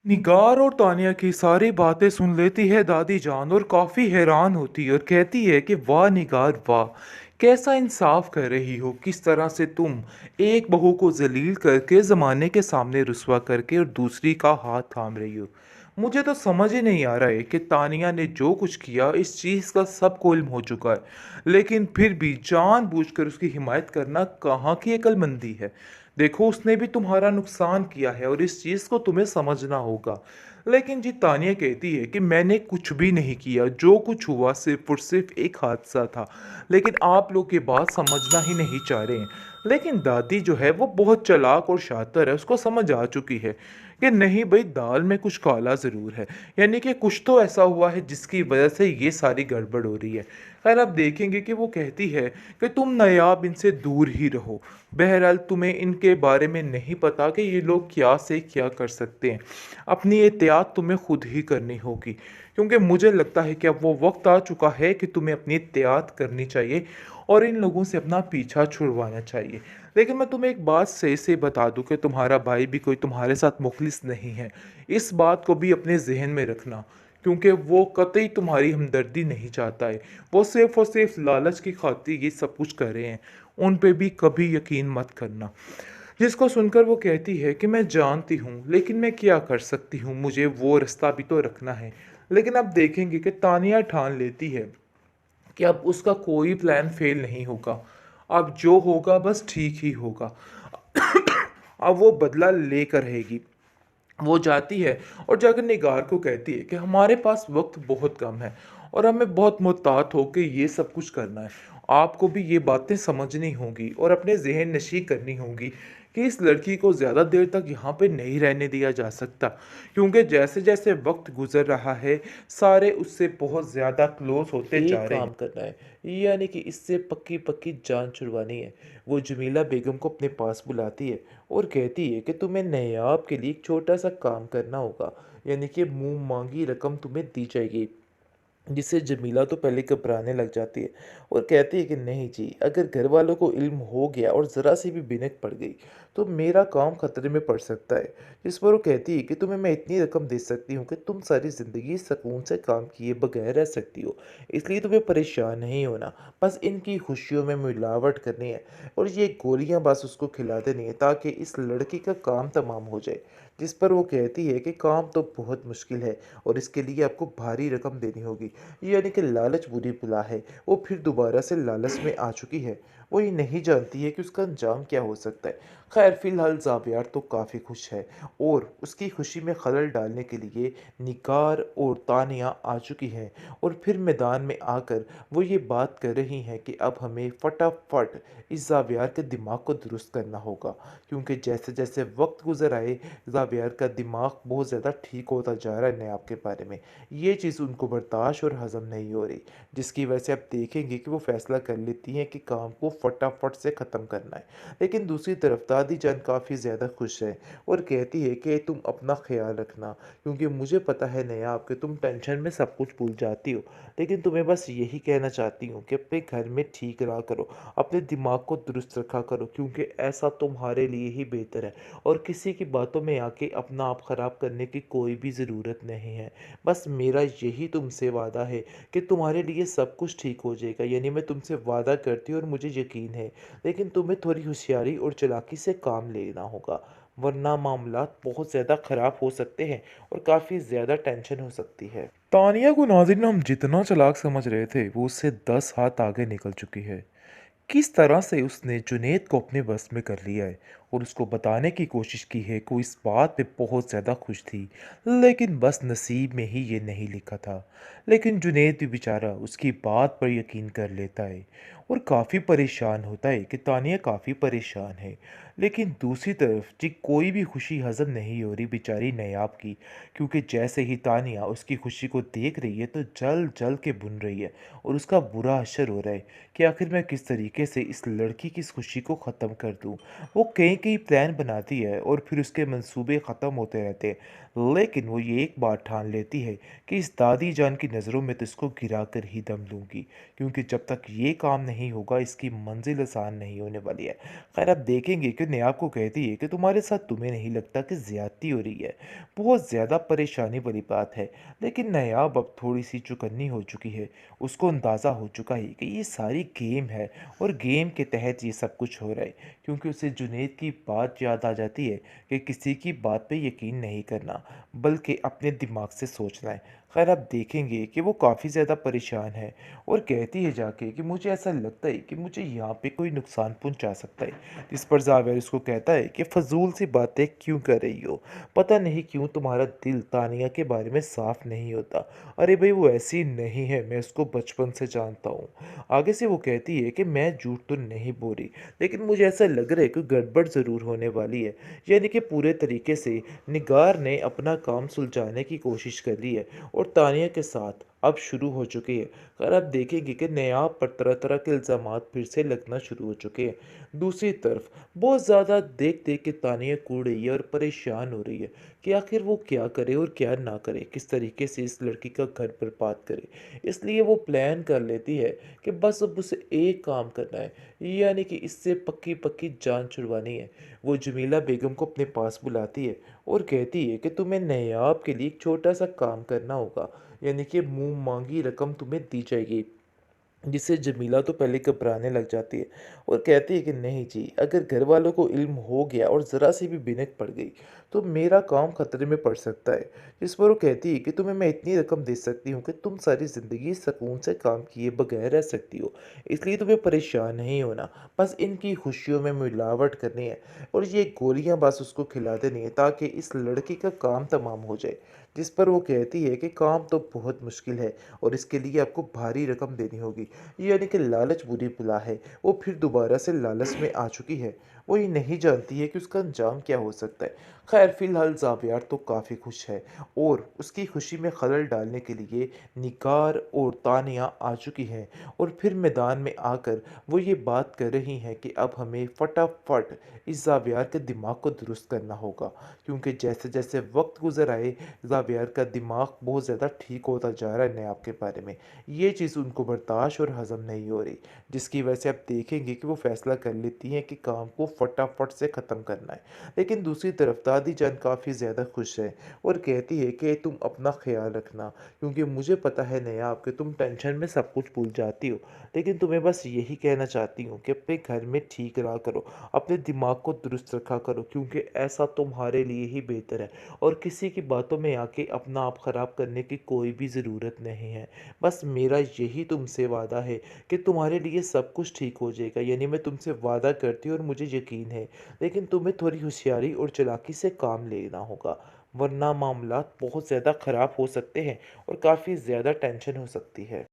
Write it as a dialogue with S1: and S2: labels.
S1: निगार और तानिया की सारी बातें सुन लेती है दादी जान और काफ़ी हैरान होती है और कहती है कि वाह निगार वाह, कैसा इंसाफ कर रही हो। किस तरह से तुम एक बहू को जलील करके ज़माने के सामने रुसवा करके और दूसरी का हाथ थाम रही हो। मुझे तो समझ ही नहीं आ रहा है कि तानिया ने जो कुछ किया इस चीज़ का सबको इल्म हो चुका है, लेकिन फिर भी जानबूझकर उसकी हिमायत करना कहाँ की अक्लमंदी है। देखो, उसने भी तुम्हारा नुकसान किया है और इस चीज़ को तुम्हें समझना होगा। लेकिन जी तानिया कहती है कि मैंने कुछ भी नहीं किया, जो कुछ हुआ सिर्फ और सिर्फ एक हादसा था, लेकिन आप लोग ये बात समझना ही नहीं चाह रहे हैं। लेकिन दादी जो है वो बहुत चालाक और शातिर है, उसको समझ आ चुकी है कि नहीं भाई, दाल में कुछ काला ज़रूर है, यानी कि कुछ तो ऐसा हुआ है जिसकी वजह से ये सारी गड़बड़ हो रही है। खैर, आप देखेंगे कि वो कहती है कि तुम नायाब इनसे दूर ही रहो। बहरहाल तुम्हें इनके बारे में नहीं पता कि ये लोग क्या से क्या कर सकते हैं। अपनी एहतियात तुम्हें खुद ही करनी होगी, क्योंकि मुझे लगता है कि अब वो वक्त आ चुका है कि तुम्हें अपनी एहतियात करनी चाहिए और इन लोगों से अपना पीछा छुड़वाना चाहिए। लेकिन मैं तुम्हें एक बात सही से बता दूं कि तुम्हारा भाई भी कोई तुम्हारे साथ मुखलिस नहीं है। इस बात को भी अपने जहन में रखना, क्योंकि वो कतई तुम्हारी हमदर्दी नहीं चाहता है। वो सिर्फ और सिर्फ लालच की खातिर ये सब कुछ कर रहे हैं। उन पे भी कभी यकीन मत करना। जिसको सुनकर वो कहती है कि मैं जानती हूँ, लेकिन मैं क्या कर सकती हूँ, मुझे वो रास्ता भी तो रखना है। लेकिन अब देखेंगे कि तानिया ठान लेती है कि अब उसका कोई प्लान फेल नहीं होगा। अब जो होगा बस ठीक ही होगा। अब वो बदला लेकर रहेगी। वो जाती है और जाकर निगार को कहती है कि हमारे पास वक्त बहुत कम है और हमें बहुत मुहतात होकर ये सब कुछ करना है। आपको भी ये बातें समझनी होंगी और अपने जहन नशी करनी होंगी कि इस लड़की को ज़्यादा देर तक यहाँ पे नहीं रहने दिया जा सकता, क्योंकि जैसे जैसे वक्त गुजर रहा है सारे उससे बहुत ज़्यादा क्लोज होते जा
S2: एक
S1: रहे हैं।
S2: काम करना है, यानी कि इससे पक्की पक्की जान छुड़वानी है। वो जमीला बेगम को अपने पास बुलाती है और कहती है कि तुम्हें नयाब के लिए एक छोटा सा काम करना होगा, यानी कि मुंह मांगी रकम तुम्हें दी जाएगी। जिससे जमीला तो पहले घबराने लग जाती है और कहती है कि नहीं जी, अगर घर वालों को इल्म हो गया और ज़रा सी भी बिनक पड़ गई तो मेरा काम खतरे में पड़ सकता है। जिस पर वो कहती है कि तुम्हें मैं इतनी रकम दे सकती हूँ कि तुम सारी ज़िंदगी सुकून से काम किए बगैर रह सकती हो, इसलिए तुम्हें परेशान नहीं होना। बस इनकी खुशियों में मिलावट करनी है और ये गोलियां बस उसको खिला देनी है ताकि इस लड़की का काम तमाम हो जाए। जिस पर वो कहती है कि काम तो बहुत मुश्किल है और इसके लिए आपको भारी रकम देनी होगी। यानी कि लालच बुरी बला है। वो फिर दोबारा से लालच में आ चुकी है। वो ये नहीं जानती है कि उसका अंजाम क्या हो सकता है। खैर, फिलहाल ज़ाबियार तो काफ़ी खुश है और उसकी खुशी में खलल डालने के लिए निगार और तानिया आ चुकी हैं और फिर मैदान में आकर वो ये बात कर रही हैं कि अब हमें फटाफट इस ज़ाबियार के दिमाग को दुरुस्त करना होगा, क्योंकि जैसे जैसे वक्त गुजर आए ज़ाबियार का दिमाग बहुत ज़्यादा ठीक होता जा रहा है नयाब के बारे में। ये चीज़ उनको बर्दाश्त और हज़म नहीं हो रही, जिसकी वजह से आप देखेंगे कि वो फ़ैसला कर लेती हैं कि काम को फटाफट से ख़त्म करना है। लेकिन दूसरी तरफ दादी जान काफ़ी ज़्यादा खुश है और कहती है कि तुम अपना ख्याल रखना, क्योंकि मुझे पता है नया आपके तुम टेंशन में सब कुछ भूल जाती हो, लेकिन तुम्हें बस यही कहना चाहती हूँ कि अपने घर में ठीक रहा करो, अपने दिमाग को दुरुस्त रखा करो, क्योंकि ऐसा तुम्हारे लिए ही बेहतर है और किसी की बातों में आके अपना आप ख़राब करने की कोई भी ज़रूरत नहीं है। बस मेरा यही तुमसे वादा है कि तुम्हारे लिए सब कुछ ठीक हो जाएगा, यानी मैं तुमसे वादा करती हूँ और मुझे यकीन है। लेकिन तुम्हें थोड़ी होशियारी और चालाकी से काम लेना होगा, वरना मामलात बहुत ज़्यादा ख़राब हो सकते हैं और काफ़ी ज़्यादा टेंशन हो सकती है।
S1: तानिया को नाज़रीन हम जितना चालाक समझ रहे थे वो उससे 10 हाथ आगे निकल चुकी है। किस तरह से उसने जुनैद को अपने बस में कर लिया है और उसको बताने की कोशिश की है कि वो इस बात पे बहुत ज़्यादा खुश थी, लेकिन बस नसीब में ही ये नहीं लिखा था। लेकिन जुनैद भी बेचारा उसकी बात पर यकीन कर लेता है और काफ़ी परेशान होता है कि तानिया काफ़ी परेशान है। लेकिन दूसरी तरफ जी कोई भी खुशी हजम नहीं हो रही बेचारी नयाब की, क्योंकि जैसे ही तानिया उसकी खुशी को देख रही है तो जल जल के बुन रही है और उसका बुरा असर हो रहा है कि आखिर मैं किस तरीके से इस लड़की की इस खुशी को ख़त्म कर दूँ। वो कई
S2: कई प्लान बनाती है और फिर उसके मंसूबे ख़त्म होते रहते हैं। लेकिन वो ये एक बात ठान लेती है कि इस दादी जान की नज़रों में तो इसको गिरा कर ही दम लूँगी, क्योंकि जब तक ये काम नहीं होगा इसकी मंजिल आसान नहीं होने वाली है। खैर, आप देखेंगे कि नेहा को कहती है कि तुम्हारे साथ तुम्हें नहीं लगता कि ज़्यादती हो रही है। बहुत ज़्यादा परेशानी वाली बात है। लेकिन नायाब अब थोड़ी सी चुकन्नी हो चुकी है। उसको अंदाज़ा हो चुका है कि ये सारी गेम है और गेम के तहत ये सब कुछ हो रहा है, क्योंकि उसे जुनैद की बात याद आ जाती है कि किसी की बात पे यकीन नहीं करना, बल्कि अपने दिमाग से सोचना है। खैर, आप देखेंगे कि वो काफ़ी ज़्यादा परेशान है और कहती है जाके कि मुझे ऐसा लगता है कि मुझे यहाँ पे कोई नुकसान पहुँचा सकता है। इस पर जावेर उसको कहता है कि फ़ज़ूल सी बातें क्यों कर रही हो? पता नहीं क्यों तुम्हारा दिल तानिया के बारे में साफ़ नहीं होता। अरे भाई, वो ऐसी नहीं है, मैं उसको बचपन से जानता हूँ। आगे से वो कहती है कि मैं झूठ तो नहीं बोल रही, लेकिन मुझे ऐसा लग रहा है कि गड़बड़ ज़रूर होने वाली है। यानी कि पूरे तरीके से निगार ने अपना काम सुलझाने की कोशिश कर ली है और तानिया के साथ अब शुरू हो चुकी है। अगर आप देखेंगे कि नयाब पर तरह तरह के इल्ज़ामात फिर से लगना शुरू हो चुके हैं। दूसरी तरफ बहुत ज़्यादा देख देख के तानिया कूद रही है और परेशान हो रही है कि आखिर वो क्या करे और क्या ना करे, किस तरीके से इस लड़की का घर बर्बाद करे। इसलिए वो प्लान कर लेती है कि बस अब उसे एक काम करना है, यानी कि इससे पक्की पक्की जान छुड़वानी है। वो जमीला बेगम को अपने पास बुलाती है और कहती है कि तुम्हें नायाब के लिए एक छोटा सा काम करना होगा, यानी कि मुंह मांगी रकम तुम्हें दी जाएगी। जिससे जमीला तो पहले घबराने लग जाती है और कहती है कि नहीं जी, अगर घर वालों को इल्म हो गया और ज़रा सी भी बिनक पड़ गई तो मेरा काम खतरे में पड़ सकता है। जिस पर वो कहती है कि तुम्हें मैं इतनी रकम दे सकती हूँ कि तुम सारी ज़िंदगी सुकून से काम किए बगैर रह सकती हो, इसलिए तुम्हें परेशान नहीं होना। बस इनकी खुशियों में मिलावट करनी है और ये गोलियां बस उसको खिला देनी है ताकि इस लड़की का काम तमाम हो जाए। जिस पर वो कहती है कि काम तो बहुत मुश्किल है और इसके लिए आपको भारी रकम देनी होगी। यानी कि लालच बुरी बला है। वो फिर दोबारा से लालच में आ चुकी है। वो ये नहीं जानती है कि उसका अंजाम क्या हो सकता है। खैर, फिलहाल ज़ावियार तो काफ़ी खुश है और उसकी खुशी में खलल डालने के लिए निगार और तानिया आ चुकी हैं और फिर मैदान में आकर वो ये बात कर रही हैं कि अब हमें फटाफट इस ज़ावियार के दिमाग को दुरुस्त करना होगा, क्योंकि जैसे जैसे वक्त गुजर आए ज़ावियार का दिमाग बहुत ज़्यादा ठीक होता जा रहा है नयाब के बारे में। ये चीज़ उनको बर्दाश्त और हज़म नहीं हो रही, जिसकी वजह से आप देखेंगे कि वो फ़ैसला कर लेती हैं कि काम को फटाफट से ख़त्म करना है। लेकिन दूसरी तरफ दादी जान काफ़ी ज़्यादा खुश है और कहती है कि तुम अपना ख़्याल रखना, क्योंकि मुझे पता है नयाब कि तुम टेंशन में सब कुछ भूल जाती हो, लेकिन तुम्हें बस यही कहना चाहती हूँ कि अपने घर में ठीक रहा करो, अपने दिमाग को दुरुस्त रखा करो, क्योंकि ऐसा तुम्हारे लिए ही बेहतर है और किसी की बातों में आके अपना आप ख़राब करने की कोई भी ज़रूरत नहीं है। बस मेरा यही तुमसे वादा है कि तुम्हारे लिए सब कुछ ठीक हो जाएगा, यानी मैं तुमसे वादा करती हूँ और मुझे यकीन है, लेकिन तुम्हें थोड़ी होशियारी और चालाकी से काम लेना होगा, वरना मामलात बहुत ज़्यादा ख़राब हो सकते हैं और काफ़ी ज़्यादा टेंशन हो सकती है।